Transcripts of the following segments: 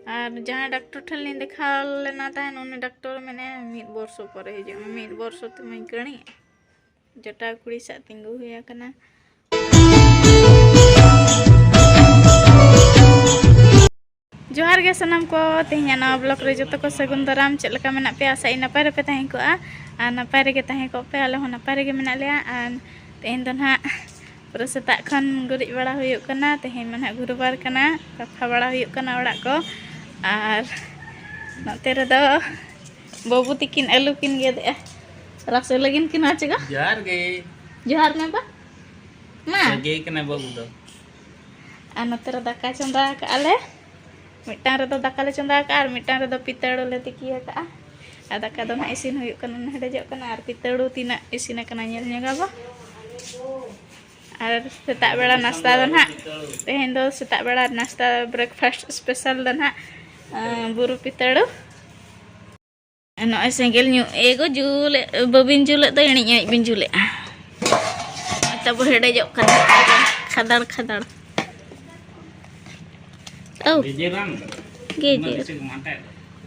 और जहाँ डॉक्टर ठन लिंग देखा लेना तहन उन्हें डॉक्टर मैंने 1 वर्षो पर हिजु 1 वर्षो तो मैं कणी जटा कुड़ी सा तिंगु हुआ कना। जोहार गे सनम को तेहना नवा ब्लॉग रे जतो को सगुन दाराम चेद लका मेना पे आशा नपाय रे पे तहें को आ नपाय रे गे तहें को पे आले हो नपाय रे गे मेना लेया आर तेहन दो ना पूरा सेता खन गुरिज बड़ा हुयुक कना तेहन मन हा गुरुबार कना सफा बड़ा हुयुक कना ओड़ा को आर नते रे दो बाबू तिकिन आलू किन गेदे रस लगिन किन आचगा जोहार में बा मा गे कना बाबू दो आ नते रे दाका चंदा का आले मिटान रे दो दाका ले चंदा का आर मिटान रे दो पितड़ो ले तिकिया का आ दाका दो ना इसिन हुयुक कना हेडेजो कना आर पितड़ो तिना इसिन कना नेल नेगा बा और सेता बेड़ा नाश्ता दो ना तेहन दो सेता बेड़ा नाश्ता ब्रेकफास्ट स्पेशल दो ना बुरु पितड़ो नॉय सेंगल न्यू एगो जुले बबिन जुले तो इणी बिन जुले तब हेडेजो कना खदड़ खदड़ ओ गे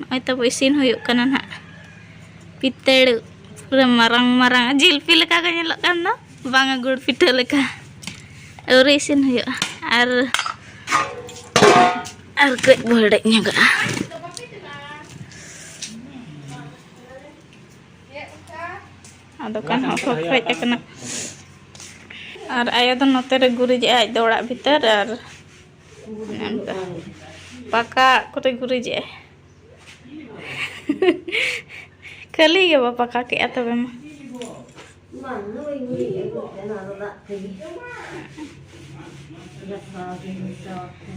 नॉय तब इसिन हुयुक कना ना पितड़ो पूरा मारंग मारंग जिलपि लेका को नेलोक कान दो बांगा गुड़ पिठा लेका और इसिन हुयुआ आर कई बड़ेज ñoga दुकान खोज कना और आयो दो नोते रे गुरिज आज दो ओड़ा भीतर और पाका कोते गुरिज खाली गे बा पाका के तबे मा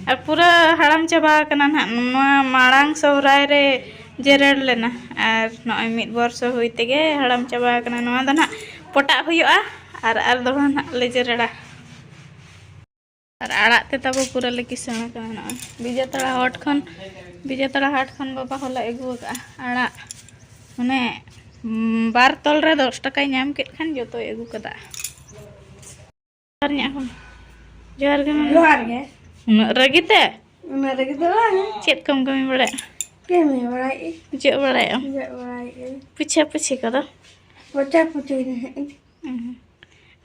और पूरा हड़ाम चाबा कना ना माड़ांग सोहराय रे जेरेड़ लेना और नॉय 1 वर्ष हुई तेगे हड़ाम चाबा कना नवा दो ना पटा हुयुआ और दो ना ले जेरेड़ा और आड़ा ते तब पूरा ले किसण कना ना बिजातड़ा हाट खन बाबा होला एगु का आड़ा माने 2 तल रे 10 टाका नाम के खान जो तो एगु कदा जोहार गे रगीते चेत कम कमी बड़े जो बड़े पूछा पूछी कदा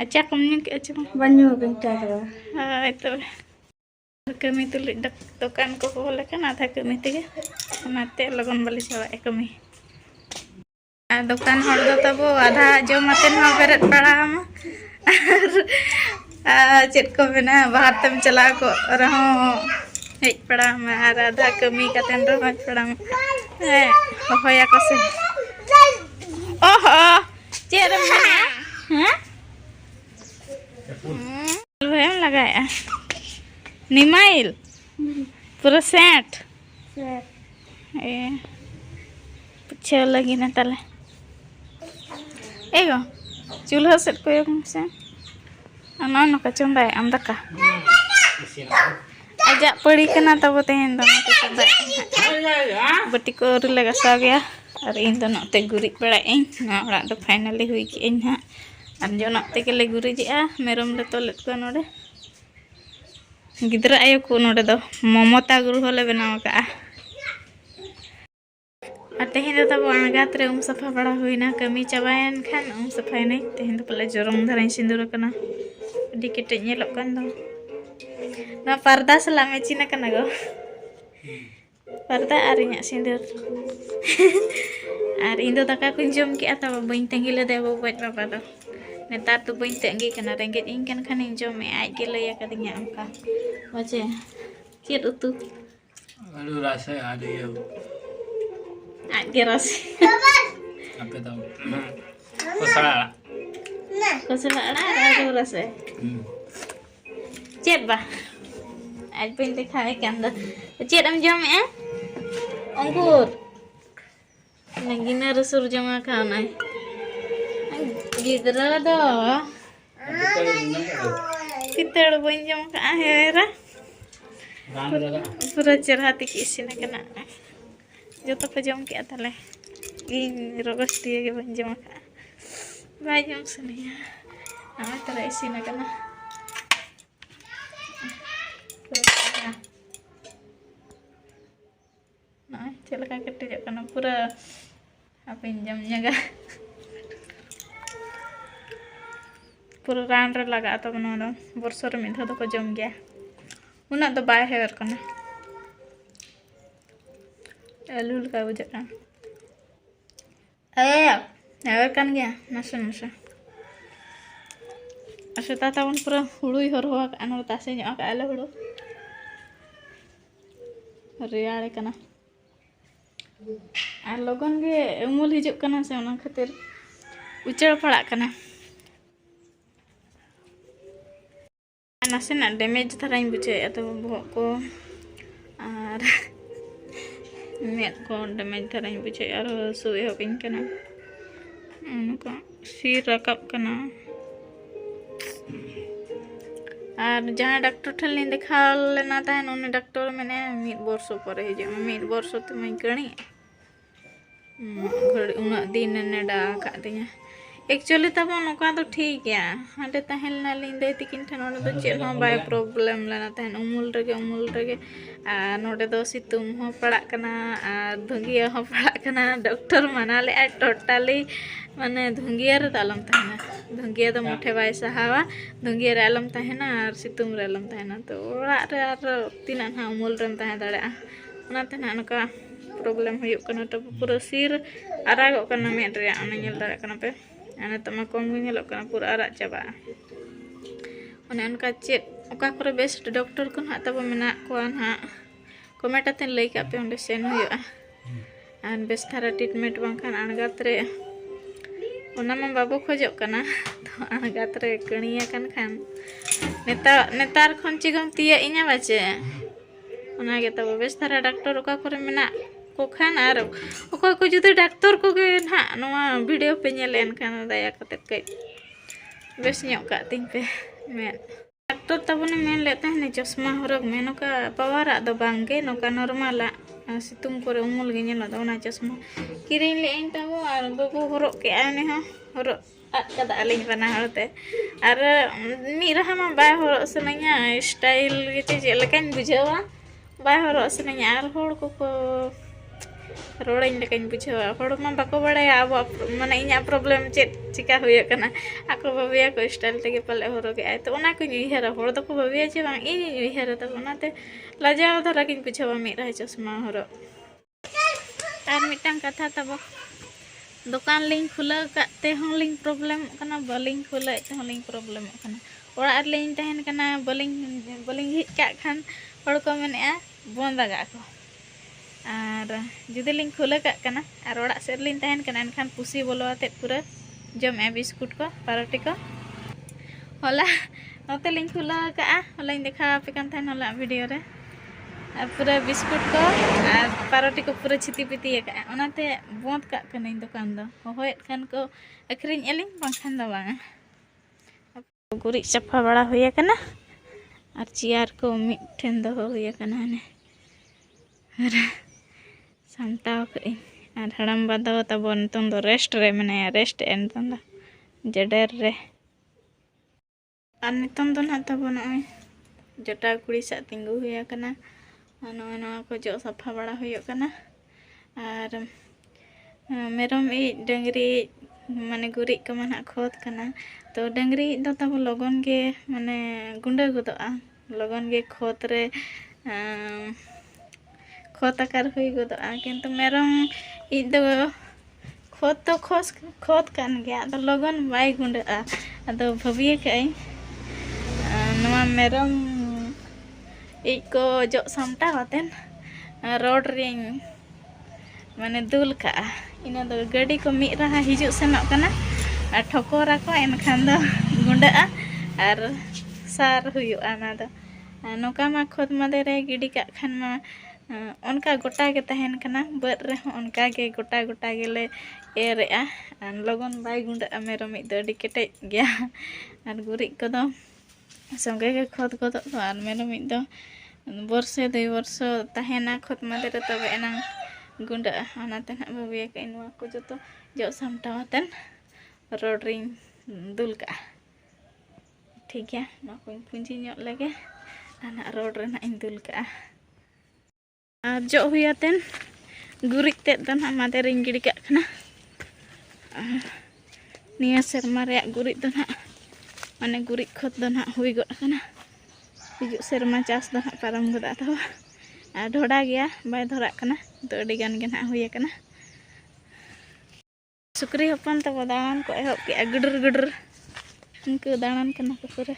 अच्छा कम न्यू के अच्छा बन्यू गंता हाय तो कमी तुली दुकान को होले कना था कमी तेगे नाते लगन बाली छवा कमी दुकान हर दो तब आधा जो मते ना बेरत पड़ा हम चेत को मेना बाहर तम चला को रहो हेज पड़ा मैं आधा कमी कतेन रो हेज पड़ा मैं होया को से ओहो चेर में हैं हम लगाया निमाइल पूरा सेट ए पूछे लगी ना तले एगो चूल्हा सेट को से ना नका चंदा आम दका आजा पड़ी कना तब तेहन दो चंदा बटी को ले गसा गया और इन दो नते गुरिज बड़ा इन ना ओड़ा दो फाइनली हुई कि इन हा और जो नते के ले गुरिजा मेरम ले तोलेत को नोडे गिद्रा आयो को नोडे दो ममता गुरु होले बनाव का और तेहन दो तब अणगात रे सफा बड़ा हुईना कमी चाबायन खान सफाई नहीं तेहन दो पले जोरंग धराई सिंदूर कना अडी केटे नेलोक कान दो ना पर्दा सला मैचिन कना गो पर्दा और इना सिंदूर और इन दो दाका को जम के तब बइन तंगी ले देबो बज बाबा दो नेतार तो बइन तंगी कना रेंगे इन कन खान जम आज के लय कदिया हमका बचे चेत उतु आलू रासे आडियो आज के रासे आपे तो कोसला आलू रासे चेत बा आज बइन दिखाए के अंदर चेत हम जम अंगूर नगिना रसुर जमा खाना गिदरा दो पितड़ बन जमा का हेरा पूरा चरहा तिक इसिन कना जो तो पे जम के तले इन रोगस्ती के बन जमा का बाय जम सनिया आ तले इसिन कना Nah, celaka ketik karena pura apa jamnya pura ran re laga atau mana borsor minta tuh kau jam gaya una tuh bayar hair karena elul kau bukan hair kan gaya nasa asal tak tahu pura hulu horwak anu tasnya ak ala hulu real karena logon ge umul hijuk karena saya orang khatir ucar pala karena nasi nak damage tharain buce atau bohok ko ar met ko damage tharain buce ar suwe hopin kana ko si rakap kana আর যারা doctor ঠালে দেখালে না তাহেন উনি doctor মানে mid বর্ষ পরে হিজে mid বর্ষ তুমি গणी घड़ी उना दिन ने डा का दिया एक्चुअली तब नौका तो ठीक गया हांडे तहल ना लिंदे तिकिन ठन ओने तो चेन हो बाय प्रॉब्लम लेना तहन उमुल रगे आ नोडे दो सितुम हो पड़ा कना आ धुंगिया हो पड़ा कना डॉक्टर मना ले टोटली माने धुंगिया रे दालम तहना धुंगिया तो मुठे बाय सहावा धुंगिया रे आलम तहना और सितुम रे आलम तहना तो ओड़ा रे आर तिना हा उमुल रम तह दाड़ा ओना तहना नका प्रॉब्लम हुयुक कना तो पूरा सिर आरागो कना मेड रे ओना नेल दाड़ा कना पे ana tama kong ngelok kana pura arak coba one anka chet oka kore best doktor kon ha taba mena kuan ha kometa ten lei ka pe onde sen huyo an best thara treatment bangkan angat re ona ma babu khojok kana to angat re kaniya kan khan netar khon chigam tiya inya bache ona ge taba best thara doktor oka kore mena कोखान आर ओको को जुदे doctor को गे ना नवा video पे नेलेन खान दया कते के बेस ᱧᱚᱜ का तिन पे मैं डॉक्टर तबने मेन लेते हैं चश्मा हरक में नोका पावरा दो बांगे नोका नॉर्मल सितुम करे उमुल गे नेला दोना चश्मा किरिन ले इन तबो आर बबू हरक के आने हो हरक कदा अलिन बना हरते आर मी रहा मा बाय हरक सनया स्टाइल गे जे लेकिन बुझावा बाय हरक सनया आर होड़ को रोड़ाइन लेकिन बुझावा होड़ मा बाको बड़ाया अब माने इना प्रॉब्लम चेत चिका हुए कना आको बाबिया को स्टाइल तेगे पले हरगे आय तो ओना को उइहार होड़ तो को बाबिया जे बांग इ उइहार तो ओनाते लाजाव धरा किन बुझावा मी रहा चश्मा हर आर मिटांग कथा तब दुकान लिंग खुला काते हों लिंग प्रॉब्लम कना बलिंग खुला ते हों लिंग प्रॉब्लम कना ओड़ा लिंग तहन कना बलिंग हिट का खान होड़ को मेनेआ बंद लगा को और जुदी लिंग खुला कना और ओड़ा से लिंग तहन कना एनखान पुसी बोलवाते पूरा जम ए बिस्कुट को पारोटी को होला नोते लिंग खुला का होला इन देखा पे कान तहन होला वीडियो रे पूरा बिस्कुट को और पारोटी को पूरा छिती पिती का ओनाते बंद का कना दुकान दो होय खान को अखरिन एलिंग बांखान दो बांग गुरी सफा बड़ा हुए कना और चेयर को मिठन दो हुए कना ने और सामटाव कई और हड़म बादो तब नितों दो रेस्ट रे मने रेस्ट एन तंदा जडेर रे और नितों दो ना तब नय जटा कुड़ी सा तिंगु हुए कना नय नय को जो सफा बड़ा हुए कना और मेरम इ डंगरी माने गुरी को मना खोद कना तो डंगरी दो तब लगन के माने गुंडा गदोआ लगन के खोद रे खोद आकार हुई गदोआ किंतु मेरम इ दो खोद तो खोद कान गया तो लगन बाय गुंडा अदो भविए कई नवा मेरम इ को जो सामटा होतेन रोड रिंग माने दुल का इना दो गाड़ी को मी रहा हिजु सेनोक कना और ठोकोरा को एनखान दो गुंडा और सार हुयुआ ना दो नोका मा खोद मदे रे गिडी का खान मा उनका गोटा के तहन कना बर रे उनका के गोटा गेले एरेआ लगन बाय गुंडा मेरो मी दो अडी केटे गया और गुरी को दो संगे के खोद को दो और मेरो मी दो वर्षे 2 वर्ष तहना खोद मदे रे तबे एना गुंडा ओनाते ना बाबिया के इनवा को जतो जो सामटावतन रोड रिंग दुल का ठीक है ना को पुंजी ᱧᱚᱜ लगे ना रोड रे ना इन दुल का और जो हुयातेन गुरिज तेद दो ना मादेरिन गिड़ी काग कना निया सेरमा रे गुरिज दो ना माने गुरिज खत दो ना हुई गड कना हिजु सेरमा चास दो ना पारम गदा तो आ ढोडा गया बाय धरा कना तो अडी गान गे ना हुई कना सुक्री हपन तब दान को एहब के गडर गडर उनको दानन कना को पूरा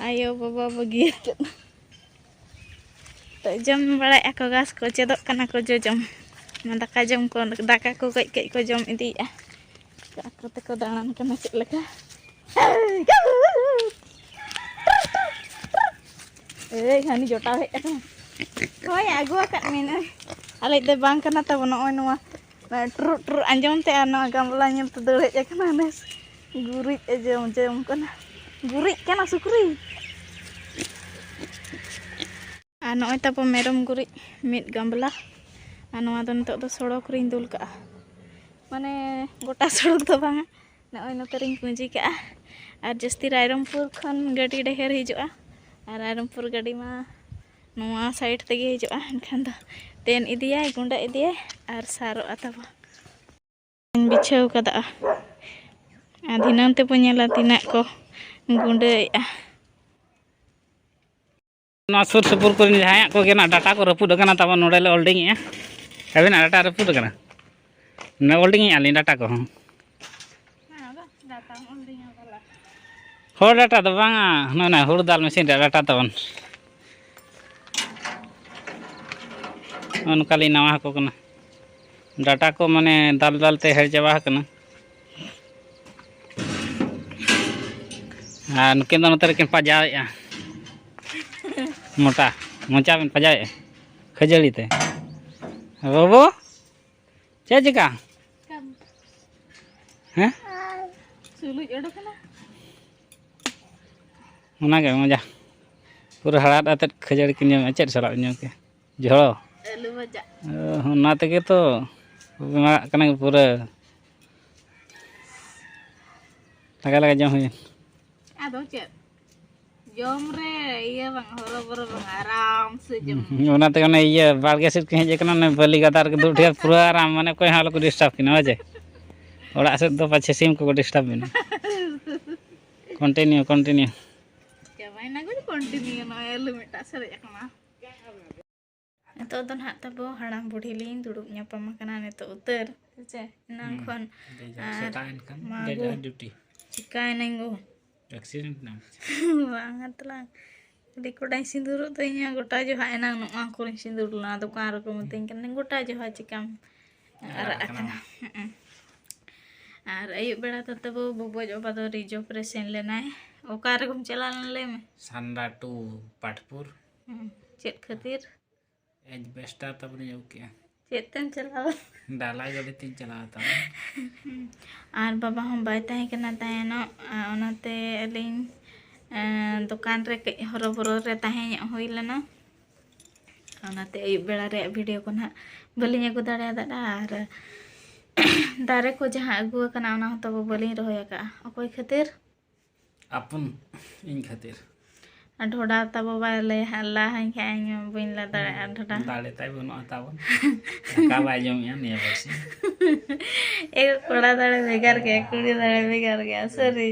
आयो बाबा बगी तो जम बड़ा को गास को चेदो कना को जम दाका जम को दाका को कई कई को जम इदी को ते को दानन कना चेद लका ए खानी जोटा हे कोई आगु अकत मेना आले दे बांग कना तब नोय नोवा ट्रु ट्रु अंजम ते ना गामला नेल ते दड़ हे कना नेस गुरिज जम जम कना गुरिज कना सुक्री आ नोय तब मेरम गुरिज मिद गामला आ नोवा दो नितो दो सड़क रिन दुल का माने गोटा सड़क दो बांग नोय नते रिन पुंजी का और जस्ती रायरमपुर खन गाड़ी ढेर हिजुआ और रायरमपुर गाड़ी मा नोवा साइड तेगे हिजुआ एनखान दो तेन इदिया गुंडा इदिया और सारो तब बिछाव कदा दिनाम ते पनेला तिना को गुंडा ना सुर सुपुर को जहाँ को गेना डाटा को रपुद कना तब नोडे ले होल्डिंग ए अबेना डाटा रपुद कना ने होल्डिंग आली डाटा को हो डाटा तो बांगा ना हुड़ दाल मशीन डाटा तबन उनकाली नवा को कना डाटा को माने दाल दाल ते हेर चाबा कना आ नुकिन दो नतर किन पाजाया मोटा मोचा में पजाए खजड़ी ते बाबू चे चिका हैं सुलु एडो कना उना के मजा पूरा हड़ात आते खजड़ी किन चेद सला के झोड़ो आलू भजा उना तेगे तो बेमा कना पूरा लगा लगा जम हुई आदो चेद जम रे ये बंग हरो बरो बंग आराम से जम उना ते ने ये बारगे सेट के हेज कना ने बली गदार के दुठिया पूरा आराम माने कोई हाल को डिस्टर्ब किना वजे ओड़ा से तो पाछे सिम को डिस्टर्ब बिना कंटिन्यू कंटिन्यू क्या भाई ना कुछ कंटिन्यू ना आलू मिटा सरे कना तो दोन हाथ तब हड़ाम बुढ़ी लीन दुड़ुब ᱧᱟᱯᱟᱢ ᱠᱟᱱᱟ ᱱᱤᱛᱚᱜ ᱩᱛᱟᱹᱨ ᱥᱮ ᱱᱟᱝ ᱠᱷᱚᱱ ड्यूटी चिकाय नंगो एक्सीडेंट ना बांग तला दी कोटाई सिंदूर तो इया गोटा जो हाय ना नुआ को सिंदूर ला दुकान रो को मतिन कन गोटा जो हा चिकाम अरा कना और अयुब बेड़ा तो तब बबोज बाबा दो रिजर्व रे सेन लेनाय ओकार को चला ले में सांडा टू पाटपुर चेत खातिर एज बेस्टा तब ने ओके चेतन चला डाला गली तीन चला था और बाबा हम बाय ताहे कना ताहेनो ओनाते अलिन दुकान रे हरो बरो रे ताहे होई लेना ओनाते अयुब बेड़ा रे वीडियो को ना बलिन अगु दाड़े दादा और दारे को जहां अगु कना ओना तब बलिन रहोय का अकोय खातिर अपन इन खातिर ढोडा तब बाले हल्ला है खाएं बिन ला दाड़े ढोडा दाड़े ताई बनो तावन का बाजम या ने बस एक कोड़ा दाड़े बेगार के कुड़ी दाड़े बेगार के सरी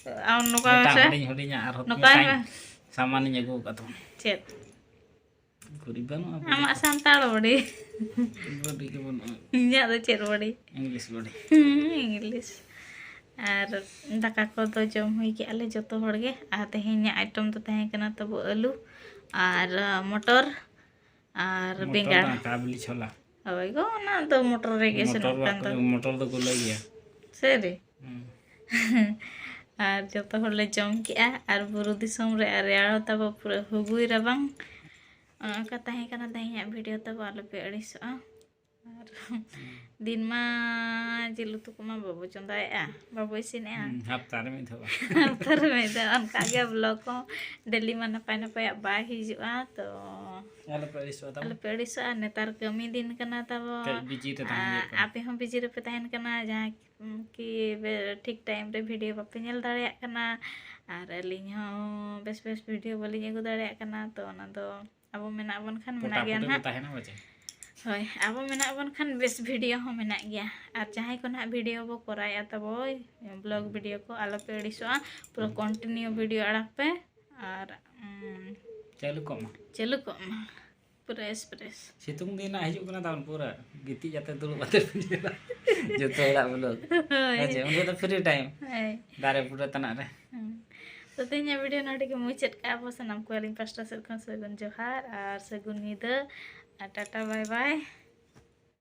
आउन नुका से हुडिया आर नुका सामान ने गो का तो चेत कुड़ी बनो आमा सांताल बड़ी बड़ी के बनो इnya दो चेत बड़ी इंग्लिश बड़ी इंग्लिश और दाका को तो जम हुई के आले जतो होड़गे आ तेहेnya आइटम तो तहे कना तब आलू और मटर और बेंगाड़ काबली छोला हवे गो ना तो मटर रे के से नकान तो मटर तो गुल गया सरी और जतो होले जम के और बुरु दिसम रे रेयाड़ो तब पूरा हुगुई रबांग का तहे कना तेहेnya वीडियो तब आलो पे अड़िसो और दिन मा जिल उतु को मा बाबू चंदाया बाबू इसिन हफ्ता में तो उनका के ब्लॉग को डेली मा नपाय नपाय बाय हिजुआ तो आलो पेड़िसो नेतार कमी दिन कना तब आपे हम बिजी रे पे तहन कना जहां कि ठीक टाइम रे वीडियो बापे नेल दाड़िया कना और अलिन हो बेस बेस वीडियो बलिन अगु दाड़िया कना तो ओना दो अब मेना बन खान मेना गया ना होय अब मेना बन खान बेस वीडियो हो मेना गया और जहां को ना वीडियो बो कराया तब ब्लॉग वीडियो को आलो पे अड़ीसोआ पूरा कंटिन्यू वीडियो अड़क पे और चालू को पूरा एक्सप्रेस सितुंग दिन हिजुग कना तावन पूरा गिती जाते दुलु बाते जतो हड़ा ब्लॉग अच्छा उनके तो फ्री टाइम दारे पूरा तना रे तो तेना वीडियो नोटे के मुचाद का अब सनम को पास्टा से सगुन जोहार और सगुन नीदा टाटा बाय बाय।